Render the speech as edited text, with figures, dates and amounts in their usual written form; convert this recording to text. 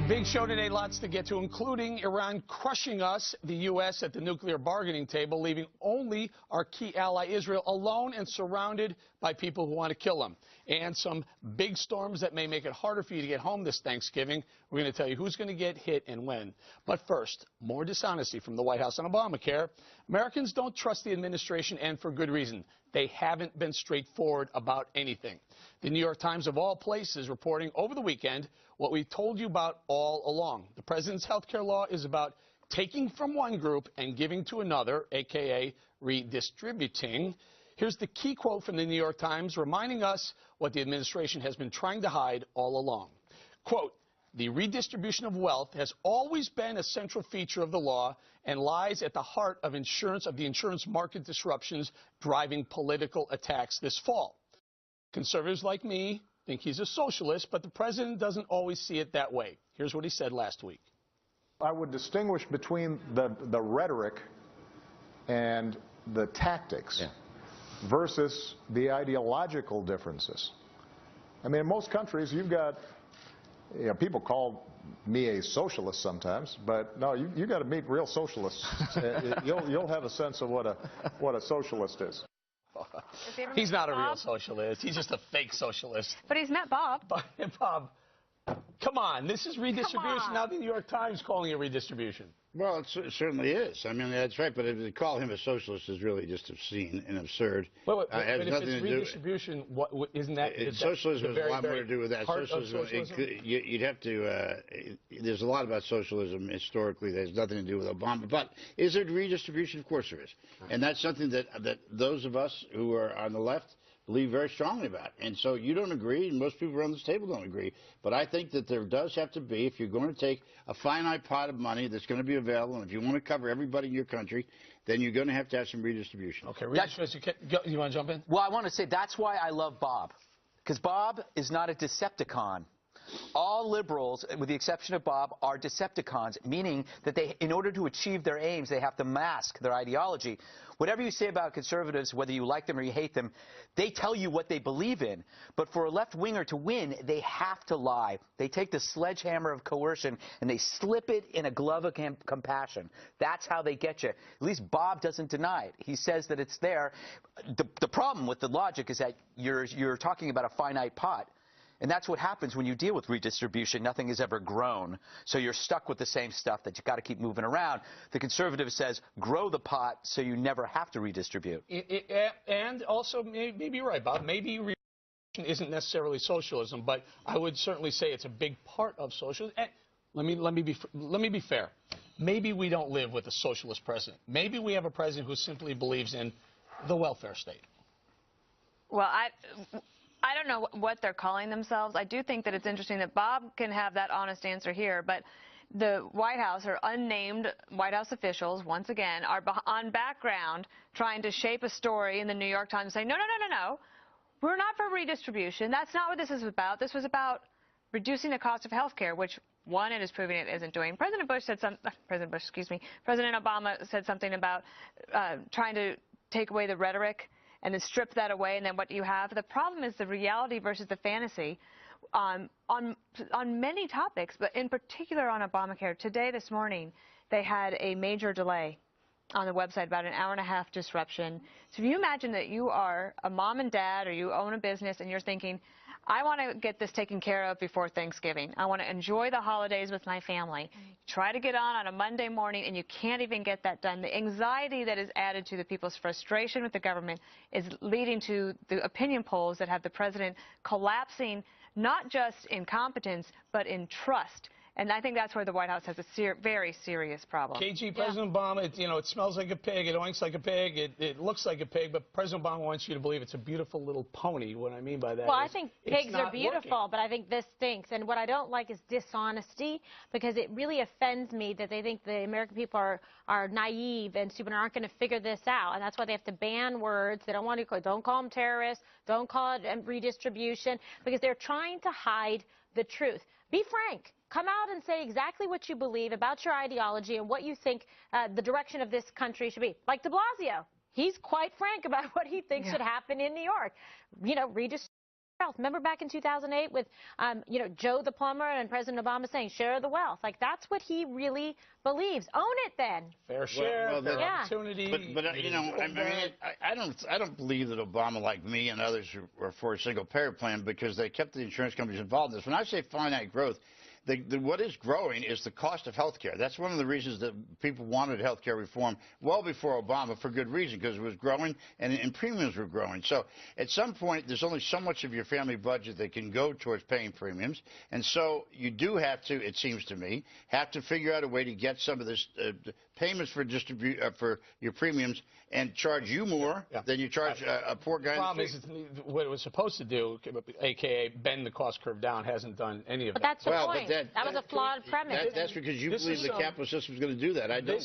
Big show today, lots to get to, including Iran crushing us, the U.S. at the nuclear bargaining table, leaving only our key ally Israel alone and surrounded by people who want to kill them. And some big storms that may make it harder for you to get home this Thanksgiving. We're going to tell you who's going to get hit and when. But first, more dishonesty from the White House on Obamacare. Americans don't trust the administration, and for good reason. They haven't been straightforward about anything. The New York Times, of all places, reporting over the weekend what we told you about all along. The president's health care law is about taking from one group and giving to another, a.k.a. redistributing. Here's the key quote from the New York Times reminding us what the administration has been trying to hide all along. Quote, "The redistribution of wealth has always been a central feature of the law and lies at the heart of the insurance market disruptions driving political attacks this fall. Conservatives like me think he's a socialist, but the president doesn't always see it that way." Here's what he said last week. I would distinguish between the rhetoric and the tactics versus the ideological differences. I mean, in most countries, you've got, people call me a socialist sometimes, but no, you got to meet real socialists. You'll have a sense of what a socialist is. He's not a real socialist. He's just a fake socialist. But he's met Bob. Bob, come on. This is redistribution. Now the New York Times calling it redistribution. Well, it certainly is. I mean, that's right. But to call him a socialist is really just obscene and absurd. But if it's redistribution, isn't that? Socialism has a lot more to do with that. Socialism, you'd have to. There's a lot about socialism historically that has nothing to do with Obama. But is there redistribution? Of course there is, and that's something that those of us who are on the left believe very strongly about. And so you don't agree, and most people around this table don't agree. But I think that there does have to be, if you're going to take a finite pot of money that's going to be available, and if you want to cover everybody in your country, then you're going to have some redistribution. Okay, redistribution. You want to jump in? Well, I want to say that's why I love Bob, because Bob is not a Decepticon. All liberals, with the exception of Bob, are Decepticons, meaning that in order to achieve their aims, they have to mask their ideology. Whatever you say about conservatives, whether you like them or you hate them, they tell you what they believe in. But for a left-winger to win, they have to lie. They take the sledgehammer of coercion and they slip it in a glove of compassion. That's how they get you. At least Bob doesn't deny it. He says that it's there. The problem with the logic is that you're talking about a finite pot. And that's what happens when you deal with redistribution. Nothing is ever grown. So you're stuck with the same stuff that you've got to keep moving around. The conservative says, grow the pot so you never have to redistribute. And also, maybe you're right, Bob. Maybe redistribution isn't necessarily socialism, but I would certainly say it's a big part of socialism. And let me be fair. Maybe we don't live with a socialist president. Maybe we have a president who simply believes in the welfare state. Well, I don't know what they're calling themselves. I do think that it's interesting that Bob can have that honest answer here, but the White House, or unnamed White House officials, once again, are on background trying to shape a story in the New York Times saying, no, we're not for redistribution. That's not what this is about. This was about reducing the cost of health care, which, one, it is proving it isn't doing. President Obama said something about trying to take away the rhetoric and then strip that away, and then what do you have? The problem is the reality versus the fantasy on many topics, but in particular on Obamacare. Today, this morning, they had a major delay on the website, about an hour-and-a-half disruption. So if you imagine that you are a mom and dad, or you own a business, and you're thinking, I want to get this taken care of before Thanksgiving. I want to enjoy the holidays with my family. Try to get on a Monday morning, and you can't even get that done. The anxiety that is added to the people's frustration with the government is leading to the opinion polls that have the president collapsing, not just in competence, but in trust. And I think that's where the White House has a very serious problem. KG, President Obama, it smells like a pig, it oinks like a pig, it looks like a pig, but President Obama wants you to believe it's a beautiful little pony. What I mean by that is, I think pigs are beautiful, but I think this stinks. And what I don't like is dishonesty, because it really offends me that they think the American people are naive and stupid and aren't going to figure this out. And that's why they have to ban words. They don't want to don't call them terrorists, don't call it redistribution, because they're trying to hide the truth. Be frank. Come out and say exactly what you believe about your ideology and what you think the direction of this country should be. Like de Blasio. He's quite frank about what he thinks should happen in New York. Redistribution. wealth. Remember back in 2008 with, you know, Joe the plumber and President Obama saying share the wealth. Like, that's what he really believes. Own it then. Fair share, fair opportunity. But you know, I don't believe that Obama, like me and others, were for a single-payer plan because they kept the insurance companies involved in this. When I say finite growth, what is growing is the cost of health care. That's one of the reasons that people wanted health care reform well before Obama, for good reason, because it was growing and premiums were growing. So at some point, there's only so much of your family budget that can go towards paying premiums. And so you do have to, it seems to me, have to figure out a way to get some of this payments for for your premiums and charge you more than you charge a poor guy. The problem is what it was supposed to do, a.k.a. bend the cost curve down, hasn't done any of that. But that's the point. That was a flawed premise. That's because you believe the capitalist system is going to do that. I don't.